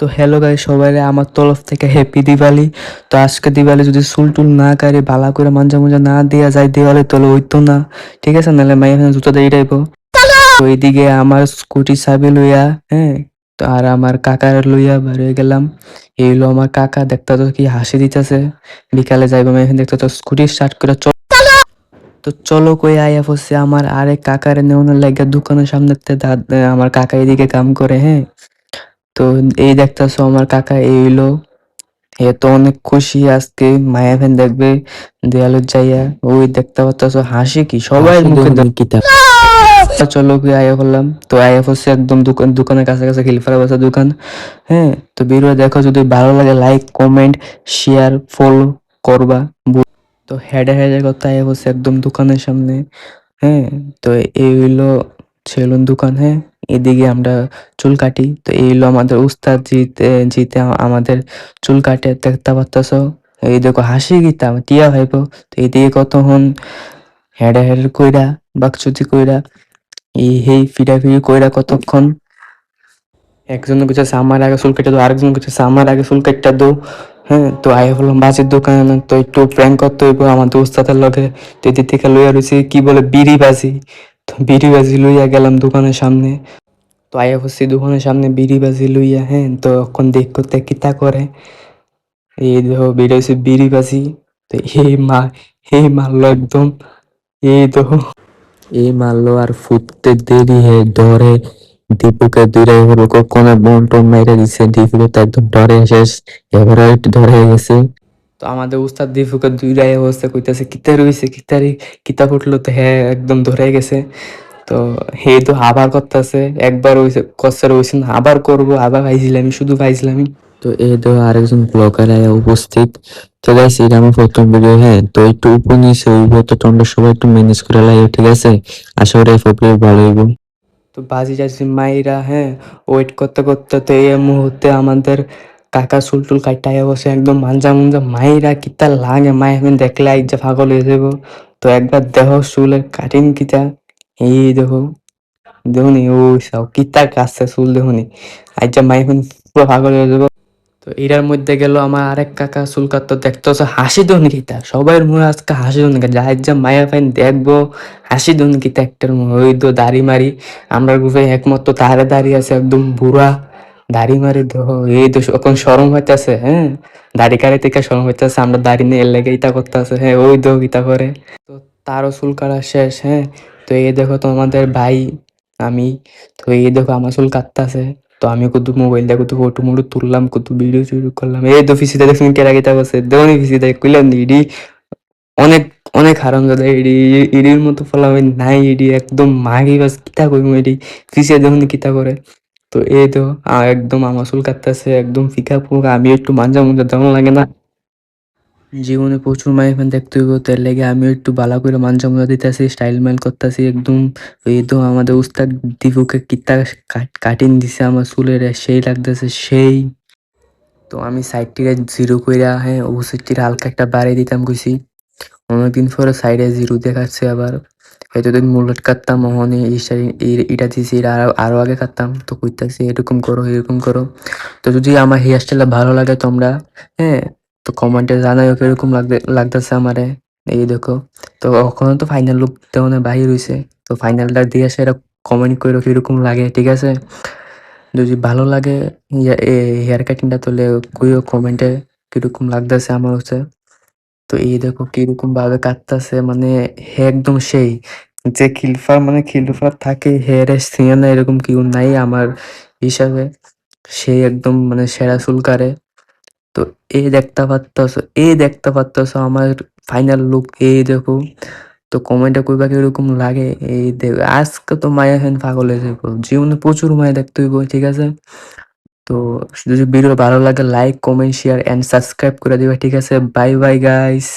তো hello guys, সবাই আমার তরফ থেকে হ্যাপি দিওয়ালি। তো আজকে দিওয়ালি যদি চুল টুল না কাটে ভালো করে মাঞ্জা মুঞ্জা না দেওয়া যায় দেওয়ালে তাহলে হইতো না, ঠিক আছে? নাহলে মাই এখানে জুতো দিয়ে যাইবো। তো এইদিকে আমার স্কুটি চাবি লইয়া, হ্যাঁ, তো আর আমার কাকার লইয়া বের হয়ে গেলাম। এই হলো আমার কাকা, দেখতে তো কি হাসি দিতেছে। বিকালে যাইবো আমি এখানে, দেখতে তো স্কুটি স্টার্ট করে তো চলো কই আয়া পড়ছে আমার আরেক কাকারে নেওয়ানোর লাগে দোকানের সামনে। আমার কাকা এদিকে কাম করে, হ্যাঁ। তো এই দেখতেছো আমার কাকা এই হইলো, এ তো অনেক খুশি আজকে মায়া ফ্যান দেখবে দেয়ালের যাইয়া। ওই দেখতে পাচ্ছ হাসি কি সবাই মুখে কিতাব। চলো গিয়ে আয়া করলাম, তো আয়া পড়ছে একদম দোকানের কাছাকাছি খিলফারা বাসা দোকান, হ্যাঁ। তো ভিডিও দেখো, যদি ভালো লাগে লাইক কমেন্ট শেয়ার ফলো করবা। তো হেডে হেডে কথা আয়া পড়ছে একদম দোকানের সামনে, হ্যাঁ। তো এই হইলো সেলুন দোকান, হ্যাঁ। এদিকে আমরা চুল কাটি। তো এই হলো আমাদের উস্তাদ জিতে জিতে আমাদের চুল কাটে, দেখতে পারতেছ। এই দেখো হাসি গীতা টিয়া ভাইবো। তো এইদিকে কতক্ষণ হেডে হেডে কইরা বাকচুতি কইরা এই হেই ফিরাফিরি কইরা কতক্ষণ। একজন কইতেছে আমার আগে চুল কেটে দাও, আরেকজন কইতেছে আমার আগে চুল কেটে দাও, হ্যাঁ। তো আই বললাম বাসির দোকানে, তো একটু প্র্যাঙ্ক করতে হইব আমাদের উস্তাদের লগে। তো এদিক থেকে লইয়া রয়েছে কি বলে বিড়ি বাজি। তো বিড়ি বাজি লইয়া গেলাম দোকানের সামনে। তো আয়া বসছি দোকানের সামনে বিড়ি বাজি লইয়া, হ্যাঁ। তো এখন দেখ করতে কিতা করে, এই দেখো বিড়ি হচ্ছে বিড়ি বাজি। তো এই মারলো একদম, এই দেখো এই মারলো আর ফুটতে দেরি হে ধরে দীপুকে দূরে হলো কখনো বোন টোন মেরে দিছে। দীপুকে তো একদম ডরে শেষ, এবারে একটু ডরে গেছে। তো আমাদের উস্তাদ দীপুকে দূরে অবস্থা কইতাছে কিতা রইছে কিতারি কিতা ফুটলো। তো হ্যাঁ একদম ধরে গেছে। তো হে তো আবার করতেছে, একবার হইছে কষ্টের হইছে না, আবার করবো, আবার ভাইছিলাম শুধু ভাইছিলাম। তো এই তো আরেকজন ব্লগার আয়া উপস্থিত। তো গাইস এটা আমার প্রথম ভিডিও, হ্যাঁ। তো একটু উপর নিচে হইব, তো তোমরা সবাই একটু ম্যানেজ করে লাগে, ঠিক আছে? আশা করি এই ভালো হইব। তো বাজি যাচ্ছি মাইরা, হ্যাঁ। ওয়েট করতে করতে তো এই মুহূর্তে আমাদের কাকা চুল টুল কাটাইয়া বসে একদম মাঞ্জা মুঞ্জা মাইরা কিতা লাগে মাই এখন দেখলে এক যে পাগল হয়ে যাবো। তো একবার দেহ চুলের কাটিং কিতা, এই দেখো দেখুনি ওই সব কিতা কাটছে চুল দেখুনি, আজ মাই এখন পুরো পাগল হয়ে যাবো। তো এটার মধ্যে গেল আমার আরেক কাকা চুল কাটতো, দেখতো হাসি দন গীতা সবাই মুখে আজকে হাসি দন গীতা যাই যা মায়া ফাইন দেখবো হাসি দন গীতা একটার মুখে ওই তো দাড়ি মারি। আমরা গ্রুপে একমাত্র তারে দাঁড়িয়ে আছে একদম বুড়া দাড়ি মারি দেখো, এই তো এখন সরম হইতেছে, হ্যাঁ। দাড়ি কারে থেকে সরম হইতেছে, আমরা দাড়ি নিয়ে এর লেগে ইতা করতেছে, হ্যাঁ। ওই তো গীতা করে। তো তারও চুল কাটা শেষ, হ্যাঁ। তো এই দেখো তোমাদের ভাই আমি, তো এই দেখো আমার চুল কাটতাছে। তো আমি কত মোবাইল দিয়ে কত ফটো মোটো তুললাম, কত ভিডিও শুরু করলাম। এই তো ফিসিতে দেখুন কেরা গীতা করছে দেওনি ফিসিতে কইলাম ইডি অনেক অনেক হারাম দাদা। ইডি ইডির মতো ফলাম নাই, ইডি একদম মাগি বাস কিতা কইম ইডি ফিসে দেখুন কিতা করে। তো এই তো একদম আমার চুল কাটতেছে একদম ফিকা ফুক, আমি একটু মাঞ্জা মুঞ্জা তেমন লাগে না। জীবনে প্রচুর মাইফান দেখতে হইব, তার লেগে আমি একটু বালা করে মাঞ্জা মুঞ্জা দিতেছি, স্টাইল মাইল করতেছি একদম। এই তো আমাদের উস্তাদ দিপুকে কিতা কাটিং দিছে আমার চুলের, সেই লাগতেছে সেই। তো আমি সাইডটিকে জিরো কইরা, হ্যাঁ, ও সাইডটির হালকা একটা বাড়াই দিতাম কইছি। অনেকদিন পরে সাইডে জিরো দেখাচ্ছে আবার। এতদিন মুলেট কাটতাম, মোহনে এটা দিছি, এটা আরো আগে কাটতাম। তো কইতাছি এরকম করো এরকম করো। তো যদি আমার হেয়ার স্টাইলটা ভালো লাগে তোমরা, হ্যাঁ, তো কমেন্টে জানাইও কিরকম লাগতেছে আমারে। এই দেখো, তো ওখানে তো ফাইনাল লুক তেমন বাহির হইছে। তো ফাইনালটা দিয়ে সেটা কমেন্ট করো কিরকম লাগে, ঠিক আছে? যদি ভালো লাগে হেয়ার কাটিংটা তাহলে কইও কমেন্টে কিরকম লাগতেছে আমার হচ্ছে। তো এই দেখো কিরকম ভাবে কাটতেছে, মানে হে একদম সেই যে খিলফার মানে খিলফার থাকে হেয়ার সিয়ানা এরকম কেউ নাই আমার হিসাবে। সে একদম মানে সেরা চুলকারে। তো এই দেখতে পারতেছ আমার ফাইনাল লুক, এই দেখো। তো কমেন্টে কইবা কিরকম লাগে, এই দেখ আজকে তো মায়া হেন পাগল হয়ে যাবো, জীবনে প্রচুর মায়া দেখতে হইব, ঠিক আছে? তো যদি ভিডিও ভালো লাগে like comment share and subscribe করে দিবা, ঠিক আছে? Bye bye guys.